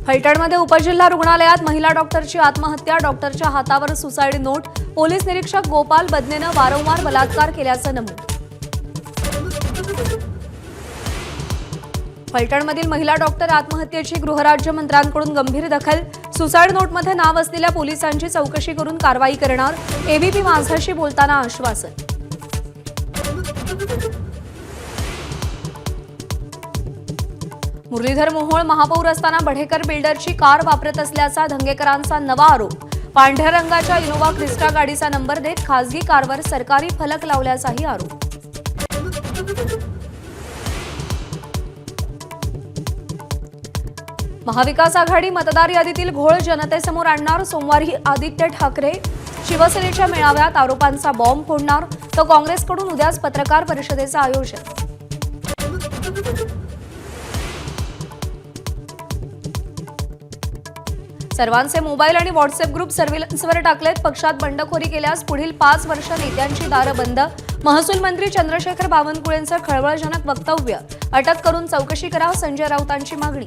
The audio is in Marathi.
फलटणमध्ये उपजिल्हा रुग्णालयात महिला डॉक्टरची आत्महत्या, डॉक्टरच्या हातावर सुसाईड नोट, पोलीस निरीक्षक गोपाल बदनेनं वारंवार बलात्कार केल्याचं नमूद. फलटणमधील महिला डॉक्टर आत्महत्येची गृहराज्यमंत्र्यांकडून गंभीर दखल, सुसाईड नोटमध्ये नाव असलेल्या पोलिसांची चौकशी करून कारवाई करणार, एबीपी माझाशी बोलताना आश्वासन. मुरलीधर मोहोळ महापौर असताना बढेकर बिल्डरची कार वापरत असल्याचा धंगेकरांचा नवा आरोप. पांढऱ्या रंगाच्या इनोव्हा क्रिस्टा गाडीचा नंबर देत खासगी कारवर सरकारी फलक लावल्याचाही आरोप. महाविकास आघाडी मतदार यादीतील घोळ जनतेसमोर आणणार, सोमवारी आदित्य ठाकरे शिवसेनेच्या मेळाव्यात आरोपांचा बॉम्ब फोडणार, तर काँग्रेसकडून उद्याच पत्रकार परिषदेचं आयोजन. सर्वांचे मोबाईल आणि व्हॉट्सअप ग्रुप सर्व्हिलन्सवर टाकलेत. पक्षात बंडखोरी केल्यास पुढील 5 वर्ष नेत्यांची दारं बंद. महसूल मंत्री चंद्रशेखर बावनकुळेंचं खळबळजनक वक्तव्य. अटक करून चौकशी करा, संजय राऊतांची मागणी.